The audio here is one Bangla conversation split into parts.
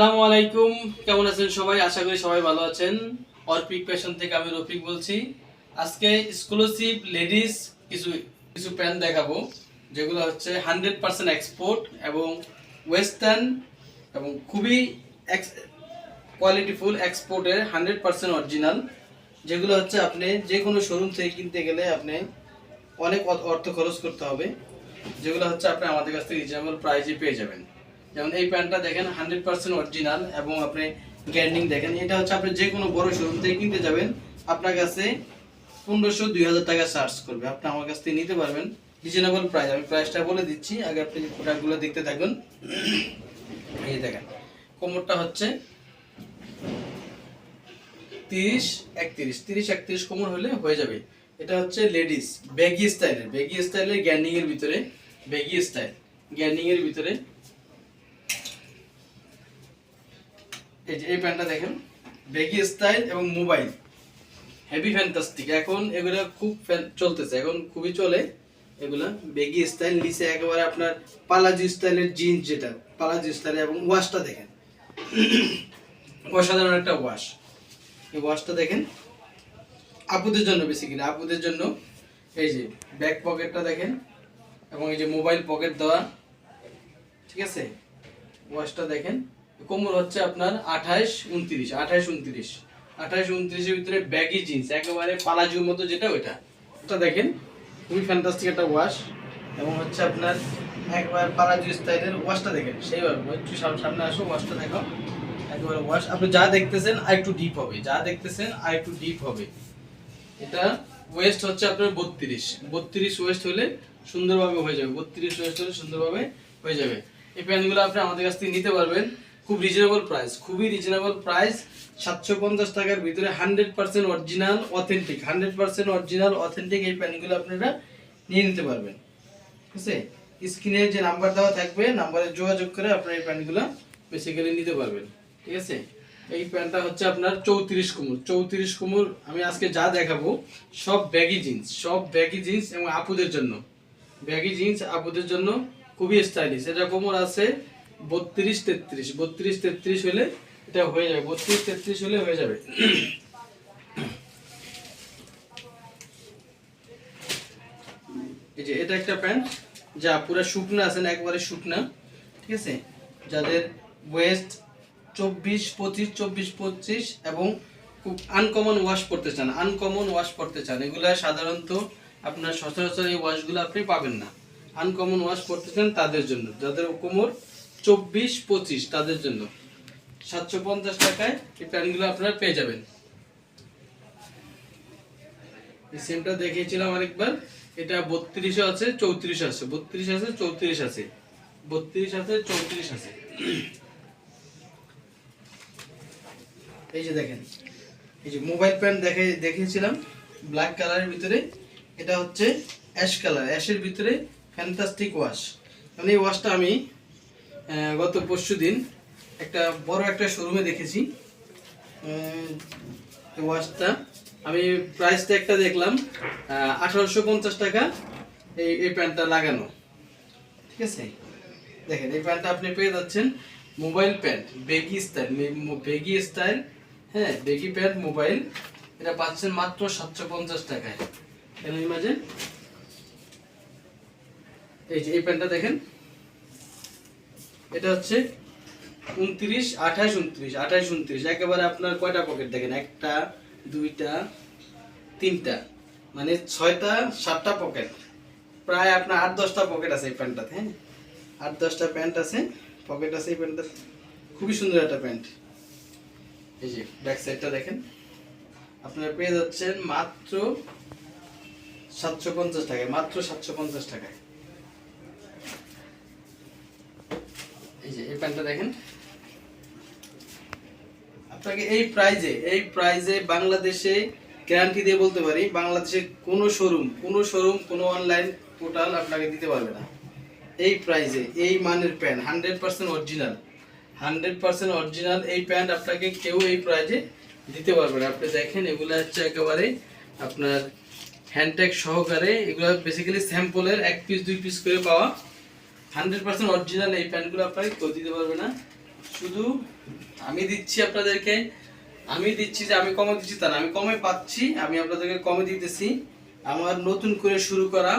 আসসালামু আলাইকুম, কেমন আছেন সবাই? আশা করি সবাই ভালো আছেন। অর্পিক ফ্যাশন থেকে আমি রফিক বলছি। আজকে এক্সক্লুসিভ লেডিস কিছু কিছু প্যান্ট দেখাবো, যেগুলো হচ্ছে 100% এক্সপোর্ট এবং ওয়েস্টার্ন এবং খুবই কোয়ালিটিফুল এক্সপোর্টের 100% অরিজিনাল, যেগুলো হচ্ছে আপনি যে কোনো শোরুম থেকে কিনতে গেলে আপনি অনেক অর্থ খরচ করতে হবে, যেগুলো হচ্ছে আপনি আমাদের কাছ থেকে রিজনেবল প্রাইসে পেয়ে যাবেন। যেমন এই প্যান্টটা দেখেন 100% অরিজিনাল এবং আপনি গ্যান্ডিং দেখেন, এটা হচ্ছে আপনি যে কোনো বড় শোরুম থেকে কিনতে যাবেন আপনার কাছে 1500-2000 টাকা চার্জ করবে। আপনি আমার কাছ থেকে নিতে পারবেন রিজনেবল প্রাইস। আমি প্রাইসটা বলে দিচ্ছি, আগে আপনি প্রোডাক্টগুলো দেখতে থাকুন। এই দেখেন কোমরটা হচ্ছে 30-31 কোমর হলে হয়ে যাবে। এটা হচ্ছে লেডিস ব্যাগি স্টাইলের গ্যান্ডিং এর ভিতরে, ব্যাগি স্টাইল গ্যান্ডিং এর ভিতরে। এই যে এই প্যান্টটা দেখেন, ব্যাগি স্টাইল এবং মোবাইল হেভি ফ্যান্টাস্টিক। এখন এগুলা খুব চলতেছে, এখন খুবই চলে এগুলা। ব্যাগি স্টাইল নিচে একেবারে আপনার পালাজি স্টাইলের জিন্স, যেটা পালাজি স্টাইল, এবং ওয়াশটা দেখেন অসাধারণ একটা ওয়াশ। এই ওয়াশটা দেখেন আপুদের জন্য, বেসিক্যালি আপুদের জন্য। এই যে ব্যাক পকেটটা দেখেন এবং এই যে মোবাইল পকেট দেওয়া, ঠিক আছে। ওয়াশটা দেখেন। কোমর হচ্ছে আপনার 28-29 এর ভিতরে ব্যাগি জিন্স একেবারে পালাজুর মতো, যেটা ওইটা ওটা দেখেন খুবই ফ্যান্টাস্টিক একটা ওয়াশ। এবং হচ্ছে আপনার একবার পালাজু স্টাইলের ওয়াশটা দেখেন, সেইভাবে একটু সামনে আসো, ওয়াশটা দেখো একেবারে ওয়াশ। আপনি যা দেখতেছেন আর একটু ডিপ হবে, এটা ওয়েস্ট হচ্ছে আপনার 32 ওয়েস্ট হলে সুন্দরভাবে হয়ে যাবে, 32 ওয়েস্ট হলে সুন্দরভাবে হয়ে যাবে। এই প্যান্টগুলো আপনি আমাদের কাছ থেকে নিতে পারবেন খুবই রিজনেবল প্রাইস 750 টাকার ভিতরে 100% অরিজিনাল অথেন্টিক এই প্যান্টগুলো আপনারা নিয়ে নিতে পারবেন। ঠিক আছে, স্ক্রিনে যে নাম্বার দেওয়া থাকবে, নাম্বারে যোগাযোগ করে আপনারা এই প্যান্টগুলো বেসিক্যালি নিতে পারবেন। ঠিক আছে, এই প্যান্টটা হচ্ছে আপনার 34 কোমর। আমি আজকে যা দেখাবো সব ব্যাগি জিন্স এবং ব্যাগি জিন্স আপুদের জন্য খুবই স্টাইলিশ। এটা কোমর আছে 32-33 হলে এটা হয়ে যাবে, 32-33 হলে হয়ে যাবে। এই যে এটা একটা প্যান্ট যা পুরো শুকনা আছে না, একবারে শুকনা। ঠিক আছে, যাদের ওয়েস্ট 24-25 এবং খুব আনকমন ওয়াশ করতে চান, এগুলা সাধারণত আপনার সচরাচর এই ওয়াশগুলো আপনি পাবেন না। আনকমন ওয়াশ করতে চান তাদের জন্য, যাদের কোমর 24-25 তাদের জন্য 750 টাকায় এই প্যান্টগুলো আপনারা পেয়ে যাবেন। এই সেমটা দেখিয়েছিলাম আরেকবার, এটা 32 আছে, 34 আছে, 32 আছে, 34 আছে, 32 আছে, 34 আছে। এই যে দেখেন, এই যে মোবাইল প্যান্ট দেখিয়েছিলাম ব্ল্যাক কালারের ভিতরে, এটা হচ্ছে অ্যাশের ভিতরে ফ্যান্টাস্টিক ওয়াশ। মানে এই ওয়াশটা আমি গত পরশুদিন একটা বড় একটা শোরুমে দেখেছি। ওয়াশটা আমি প্রাইসটা একটা দেখলাম 1850 টাকা এই প্যান্টটা লাগানো। ঠিক আছে, দেখেন এই প্যান্টটা আপনি পেয়ে যাচ্ছেন মোবাইল প্যান্ট বেগি স্টাইল, হ্যাঁ বেগি প্যান্ট মোবাইল, এটা পাচ্ছেন মাত্র 750 টাকায়। কেন ইমাজিন, এই যে এই প্যান্টটা দেখেন, এটা হচ্ছে 28-29 একেবারে আপনার কয়টা পকেট দেখেন, 1টা 2টা 3টা, মানে 6টা-7টা পকেট, প্রায় আপনার 8-10টা পকেট আছে এই প্যান্টটাতে। হ্যাঁ, 8-10টা প্যান্ট আছে, পকেট আছে এই প্যান্টটা। খুবই সুন্দর একটা প্যান্ট। এই যে ব্যাক সাইডটা দেখেন, আপনারা পেয়ে যাচ্ছেন মাত্র 750 টাকায়, এই যে এই প্যান্টটা দেখেন। আপনাকে এই প্রাইজে বাংলাদেশে গ্যারান্টি দিয়ে বলতে পারি, বাংলাদেশে কোনো শোরুম কোনো অনলাইন পোর্টাল আপনাকে দিতে পারবে না এই প্রাইজে এই মানের প্যান্ট। 100% অরিজিনাল এই প্যান্ট আপনাকে কেউ এই প্রাইজে দিতে পারবে না। আপনি দেখেন এগুলো হচ্ছে একেবারে আপনার হ্যান্ডট্যাগ সহকারে, এগুলো বেসিক্যালি স্যাম্পলের 1 পিস 2 পিস করে পাওয়া। 100% অরিজিনাল এই প্যান্টগুলো আপনাকে কেউ দিতে পারবে না। শুধু আমি দিচ্ছি আপনাদেরকে, আমি দিচ্ছি যে আমি কমে দিচ্ছি তা না, আমি কমে পাচ্ছি, আমি আপনাদেরকে কমে দিতেছি। আমার নতুন করে শুরু করা,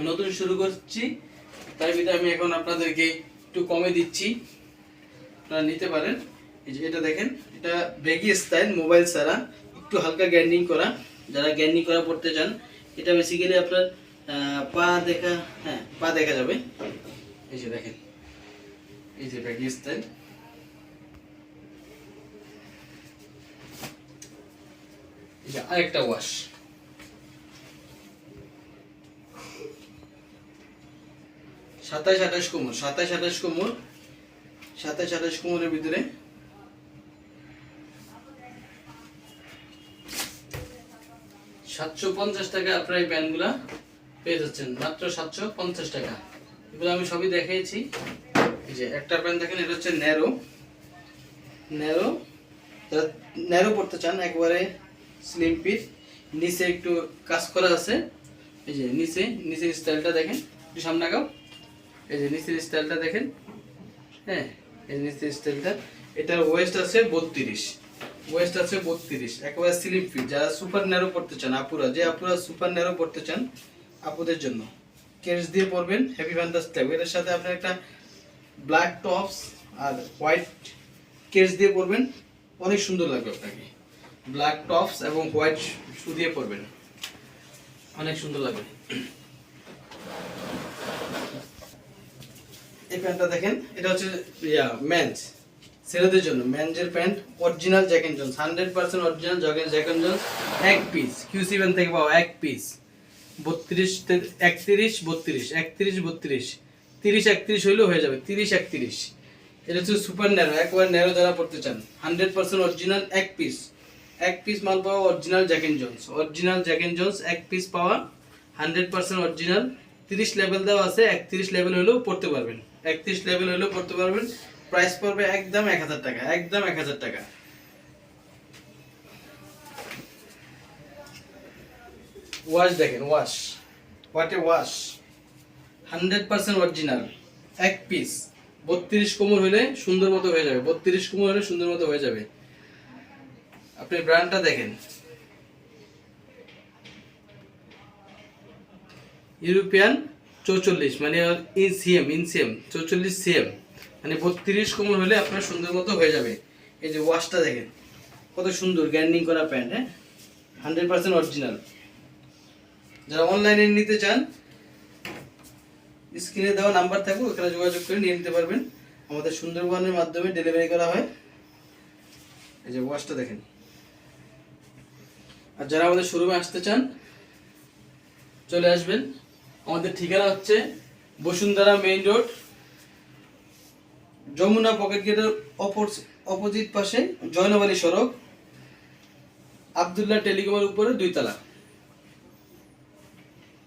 নতুন শুরু করছি, তাই বিধায় আমি এখন আপনাদেরকে একটু কমে দিচ্ছি, আপনারা নিতে পারেন। এই যে এটা দেখেন, এটা ব্যাগি স্টাইল, মোবাইল ছাড়া, একটু হালকা গ্যান্ডিং করা, যারা গ্যান্ডিং করা পড়তে চান। এটা বেসিক্যালি আপনার পা দেখা, হ্যাঁ পা দেখা যাবে। এই যে দেখেন, এই যে ব্যাগি স্টাইল। এই যে আরেকটা ওয়াশ, 27-28 কোমর, 27-28 কোমর, 27-28 কোমরের ভিতরে 750 টাকা আপনারা এই প্যান্টগুলা পেয়ে যাচ্ছেন, মাত্র 750 টাকা। এগুলো আমি সবই দেখিয়েছি। এই যে একটা প্যান্ট দেখেন, এটা হচ্ছে ন্যারো, ন্যারো, যারা ন্যারো পড়তে চান, একবারে স্লিম ফিট, নিচে একটু কাজ করা আছে। এই যে নিচের স্টাইলটা দেখেন, একটু সামনে আগাও। এই যে নিচের স্টাইলটা দেখেন, হ্যাঁ এই নিচের স্টাইলটা। এটার ওয়েস্ট আছে 32, ওয়েস্ট আছে 32, একেবারে স্লিম ফিট। যারা সুপার ন্যারো পড়তে চান, আপুরা, যে আপুরা সুপার ন্যারো পড়তে চান, আপুদের জন্য কেস দিয়ে পরবেন, হেভি ফ্যান্টাস্টিক। এর সাথে আপনার একটা ব্ল্যাক টপস আর হোয়াইট কেস দিয়ে পরবেন, অনেক সুন্দর লাগবে আপনাকে। ব্ল্যাক টপস এবং হোয়াইট শু দিয়ে পরবেন, অনেক সুন্দর লাগবে। এই প্যান্টটা দেখেন, এটা হচ্ছে মেন্স, ছেলেদের জন্য মেন্সের pant, original Jack and Jones, 100% original Jack and Jones, এক পিস কিউ7 থেকে পাওয়া, এক পিস 32, 31, 32, 31, 32, 30, 31 হইলেও হয়ে যাবে, 30, 31। এটা হচ্ছে সুপার ন্যারো, একবার ন্যারো যারা পড়তে চান, 100% অরিজিনাল, এক পিস, এক পিস মাল পাওয়া, original Jack and Jones, original Jack and Jones, এক পিস পাওয়া, 100% অরিজিনাল। 30 লেভেল দেওয়া আছে, 31 লেভেল হলেও পড়তে পারবেন, 31 লেভেল হলেও পড়তে পারবেন। প্রাইস পড়বে একদম 1000 টাকা, একদম 1000 টাকা। ওয়াশ দেখেন, wash, what a wash, 100% original, এক পিস, 32 কোমর হলে সুন্দর মতো হয়ে যাবে, 32 কোমর হলে সুন্দর মতো হয়ে যাবে। আপনি ব্র্যান্ডটা দেখেন, ইউরোপিয়ান 44, মানে ইনসিএম 44 সিএম, মানে 32 কোমর হলে আপনার সুন্দর মতো হয়ে যাবে। এই যে ওয়াশটা দেখেন, কত সুন্দর গ্যান্ডিং করা প্যান্ট, হ্যাঁ 100% অরিজিনাল। যারা অনলাইনে নিতে চান, স্ক্রিনে দেওয়া নাম্বার থাকবে, ওখানে যোগাযোগ করে নিয়ে নিতে পারবেন। আমাদের সুন্দরবনের মাধ্যমে ডেলিভারি করা হয়। এই যে ওয়াশটা দেখেন। আর যারা আমাদের শোরুমে আসতে চান, চলে আসবেন। আমাদের ঠিকানা হচ্ছে Bashundhara main road, Jamuna pocket গেটের অপোজিট পাশে, জয়নবালী সড়ক, আব্দুল্লাহ টেলিকমের উপরে 2 তলা,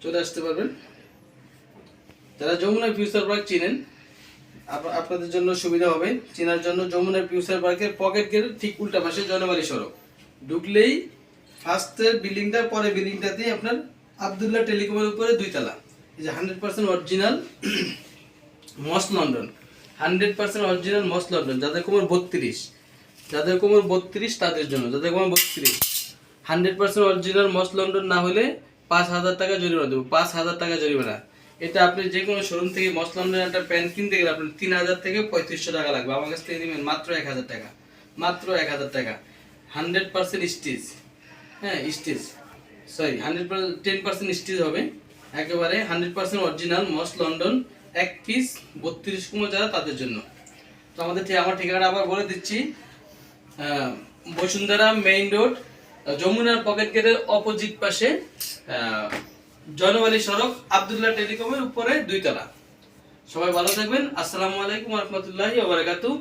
চলে আসতে পারবেন। যারা যমুনা ফিউচার পার্ক চিনেন, আপনাদের জন্য সুবিধা হবে চেনার জন্য। যমুনা ফিউচার পার্কের পকেট গেটের ঠিক উল্টা পাশে জয়নবালী সড়ক, ঢুকলেই ফার্স্টের বিল্ডিংটা, পরে বিল্ডিংটাতেই আপনার আব্দুল্লাহ টেলিকমের উপরে 2 তলা। এই যে 100% অরিজিনাল মস লন্ডন, 100% অরিজিনাল মস লন্ডন। যাদের কোমর 32, যাদের কোমর 32 তাদের জন্য, যাদের কোমর 32, 100% অরিজিনাল মস লন্ডন না হলে 5000 টাকা জরিমানা দেবো, 5000 টাকা জরিমানা। এটা আপনি যে কোনো শোরুম থেকে মস লন্ডনের একটা প্যান্ট কিনতে গেলে আপনার 3000 থেকে 3500 টাকা লাগবে, আমার কাছ থেকে নেবেন মাত্র 1000 টাকা, মাত্র 1000 টাকা। 100% স্টিচ, হ্যাঁ স্টিচ, সরি 10% স্টিচ হবে, একেবারে 100% অরিজিনাল মস লন্ডন, এক পিস 32 কোমর যারা তাদের জন্য। তো আমার ঠিকানা আবার বলে দিচ্ছি, বসুন্ধরা মেইন রোড, যমুনার পকেট গেটের অপোজিট পাশে, জয়নবালী সড়ক, আব্দুল্লাহ টেলিকমের উপরে 2 তলা। সবাই ভালো থাকবেন। আসসালামু আলাইকুম ওয়া রাহমাতুল্লাহি ওয়া বারাকাতুহু।